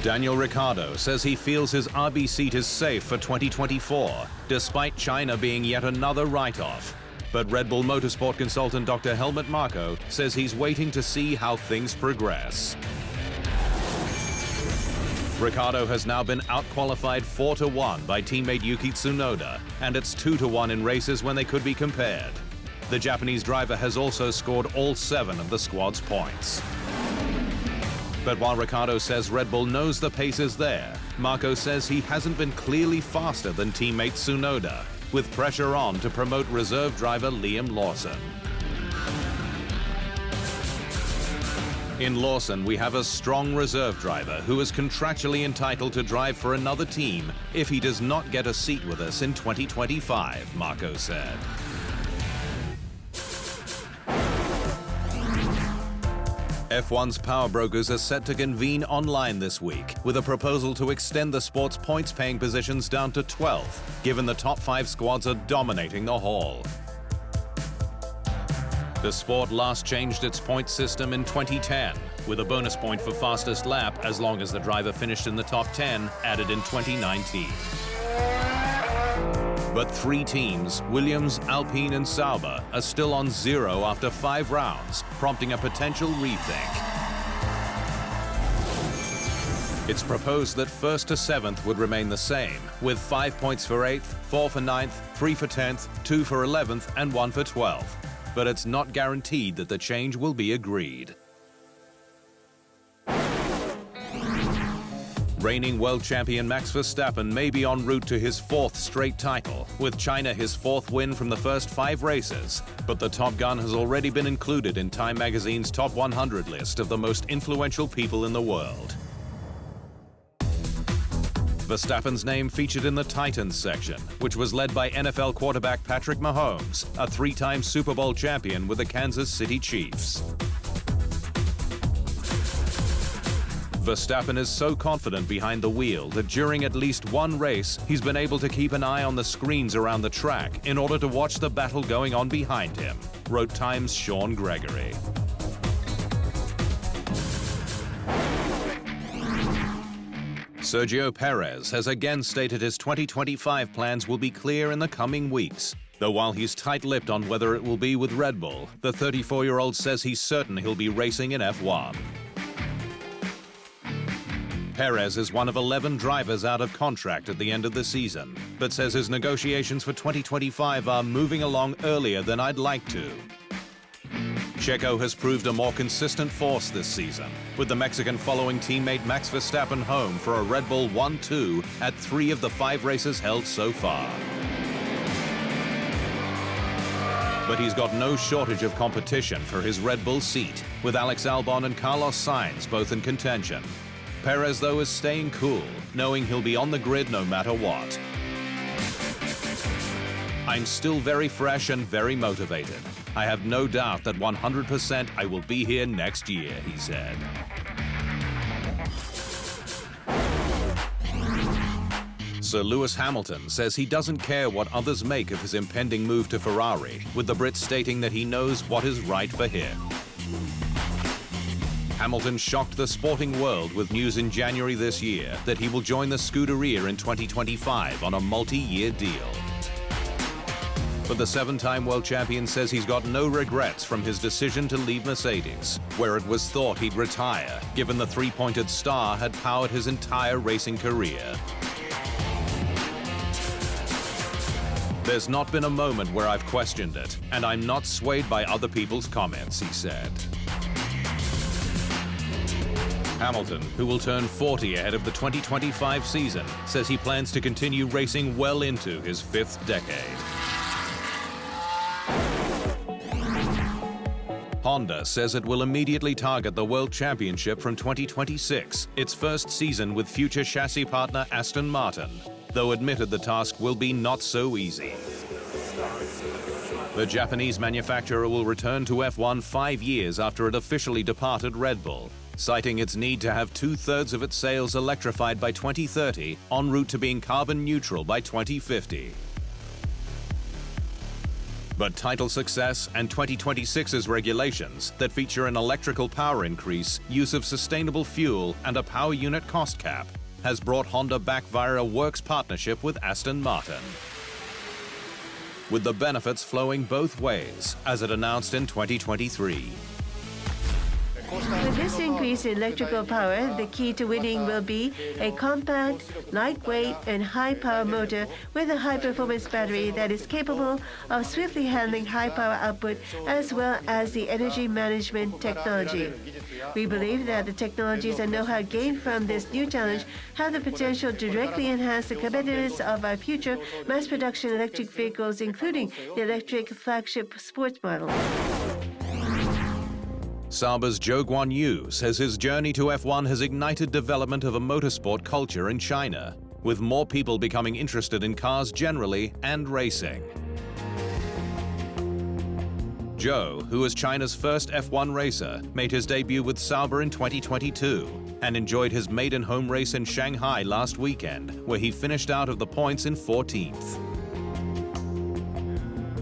Daniel Ricciardo says he feels his RB seat is safe for 2024, despite China being yet another write-off. But Red Bull Motorsport consultant Dr. Helmut Marko says he's waiting to see how things progress. Ricciardo has now been outqualified 4-1 by teammate Yuki Tsunoda, and it's 2-1 in races when they could be compared. The Japanese driver has also scored all 7 of the squad's points. But while Ricciardo says Red Bull knows the pace is there, Marko says he hasn't been clearly faster than teammate Tsunoda, with pressure on to promote reserve driver Liam Lawson. In Lawson, we have a strong reserve driver who is contractually entitled to drive for another team if he does not get a seat with us in 2025, Marko said. F1's power brokers are set to convene online this week with a proposal to extend the sport's points-paying positions down to 12th, given the top 5 squads are dominating the haul. The sport last changed its points system in 2010, with a bonus point for fastest lap as long as the driver finished in the top 10 added in 2019. But 3 teams, Williams, Alpine and Sauber, are still on 0 after 5 rounds, prompting a potential rethink. It's proposed that 1st to 7th would remain the same, with 5 points for 8th, 4 for 9th, 3 for 10th, 2 for 11th and 1 for 12th. But it's not guaranteed that the change will be agreed. Reigning world champion Max Verstappen may be en route to his 4th straight title, with China his 4th win from the first 5 races. But the Top Gun has already been included in Time magazine's Top 100 list of the most influential people in the world. Verstappen's name featured in the Titans section, which was led by NFL quarterback Patrick Mahomes, a 3-time Super Bowl champion with the Kansas City Chiefs. Verstappen is so confident behind the wheel that during at least one race, he's been able to keep an eye on the screens around the track in order to watch the battle going on behind him, wrote Time's Sean Gregory. Sergio Perez has again stated his 2025 plans will be clear in the coming weeks. Though while he's tight-lipped on whether it will be with Red Bull, the 34-year-old says he's certain he'll be racing in F1. Perez is one of 11 drivers out of contract at the end of the season, but says his negotiations for 2025 are moving along earlier than I'd like to. Checo has proved a more consistent force this season, with the Mexican following teammate Max Verstappen home for a Red Bull 1-2 at 3 of the 5 races held so far. But he's got no shortage of competition for his Red Bull seat, with Alex Albon and Carlos Sainz both in contention. Perez, though, is staying cool, knowing he'll be on the grid no matter what. I'm still very fresh and very motivated. I have no doubt that 100% I will be here next year, he said. Sir Lewis Hamilton says he doesn't care what others make of his impending move to Ferrari, with the Brit stating that he knows what is right for him. Hamilton shocked the sporting world with news in January this year that he will join the Scuderia in 2025 on a multi-year deal. But the 7-time world champion says he's got no regrets from his decision to leave Mercedes, where it was thought he'd retire, given the 3-pointed star had powered his entire racing career. There's not been a moment where I've questioned it, and I'm not swayed by other people's comments, he said. Hamilton, who will turn 40 ahead of the 2025 season, says he plans to continue racing well into his 5th decade. Honda says it will immediately target the World Championship from 2026, its first season with future chassis partner Aston Martin, though admitted the task will be not so easy. The Japanese manufacturer will return to F1 5 years after it officially departed Red Bull, citing its need to have 2/3 of its sales electrified by 2030, en route to being carbon neutral by 2050. But title success and 2026's regulations that feature an electrical power increase, use of sustainable fuel, and a power unit cost cap has brought Honda back via a works partnership with Aston Martin, with the benefits flowing both ways, as it announced in 2023. With this increase in electrical power, the key to winning will be a compact, lightweight, and high-power motor with a high-performance battery that is capable of swiftly handling high-power output as well as the energy management technology. We believe that the technologies and know-how gained from this new challenge have the potential to directly enhance the competitiveness of our future mass-production electric vehicles, including the electric flagship sports model. Sauber's Zhou Yu says his journey to F1 has ignited development of a motorsport culture in China, with more people becoming interested in cars generally and racing. Zhou, who was China's first F1 racer, made his debut with Sauber in 2022 and enjoyed his maiden home race in Shanghai last weekend, where he finished out of the points in 14th.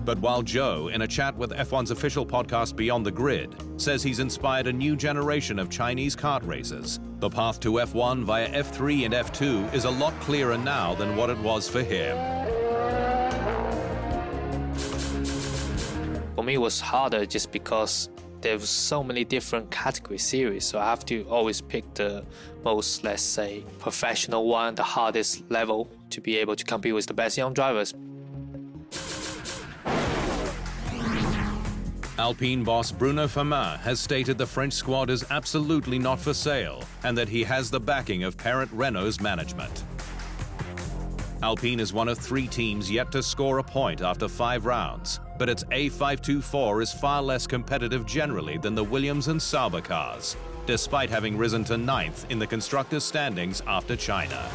But while Zhou, in a chat with F1's official podcast Beyond the Grid, says he's inspired a new generation of Chinese kart racers, the path to F1 via F3 and F2 is a lot clearer now than what it was for him. For me, it was harder just because there's so many different category series, so I have to always pick the most, let's say, professional one, the hardest level, to be able to compete with the best young drivers. Alpine boss Bruno Famin has stated the French squad is absolutely not for sale and that he has the backing of parent Renault's management. Alpine is one of 3 teams yet to score a point after 5 rounds, but its A524 is far less competitive generally than the Williams and Sauber cars, despite having risen to 9th in the constructors' standings after China.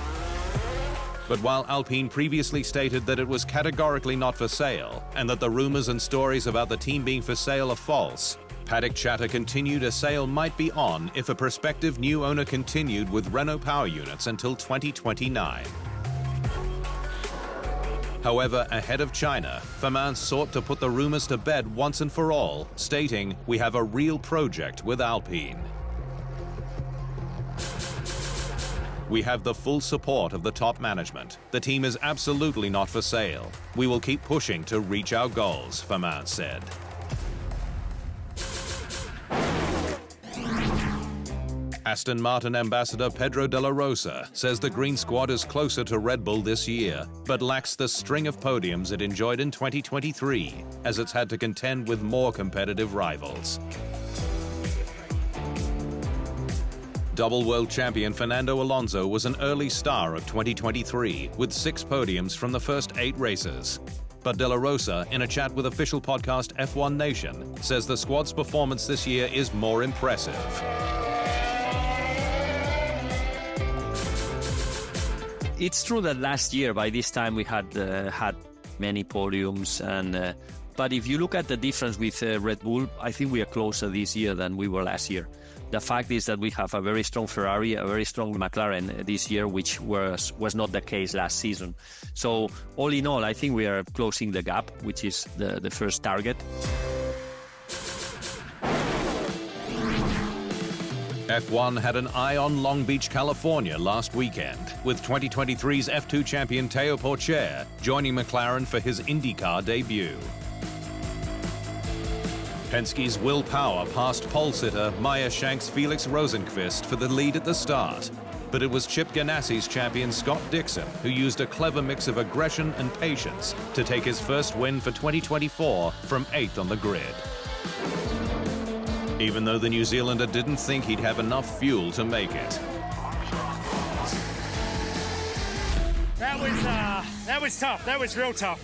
But while Alpine previously stated that it was categorically not for sale and that the rumors and stories about the team being for sale are false, paddock chatter continued a sale might be on if a prospective new owner continued with Renault power units until 2029. However, ahead of China, Famin sought to put the rumors to bed once and for all, stating, "We have a real project with Alpine. We have the full support of the top management. The team is absolutely not for sale. We will keep pushing to reach our goals," Famin said. Aston Martin ambassador Pedro de la Rosa says the Green Squad is closer to Red Bull this year, but lacks the string of podiums it enjoyed in 2023, as it's had to contend with more competitive rivals. Double world champion Fernando Alonso was an early star of 2023, with 6 podiums from the first 8 races. But De La Rosa, in a chat with official podcast F1 Nation, says the squad's performance this year is more impressive. It's true that last year, by this time, we had many podiums, but if you look at the difference with Red Bull, I think we are closer this year than we were last year. The fact is that we have a very strong Ferrari, a very strong McLaren this year, which was not the case last season. So all in all, I think we are closing the gap, which is the first target. F1 had an eye on Long Beach, California last weekend, with 2023's F2 champion Teo Pourchaire joining McLaren for his Indycar debut. Penske's Will Power passed pole sitter Meyer Shank's Felix Rosenqvist for the lead at the start, but it was Chip Ganassi's champion Scott Dixon who used a clever mix of aggression and patience to take his first win for 2024 from 8th on the grid. Even though the New Zealander didn't think he'd have enough fuel to make it. That was tough. That was real tough.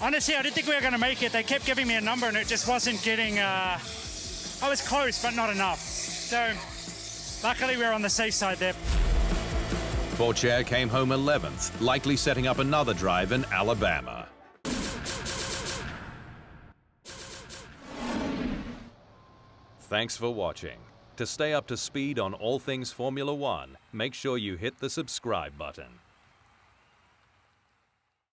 Honestly, I didn't think we were going to make it. They kept giving me a number and it just wasn't getting... I was close, but not enough. So, luckily we were on the safe side there. Pourchaire came home 11th, likely setting up another drive in Alabama. Thanks for watching. To stay up to speed on all things Formula One, make sure you hit the subscribe button.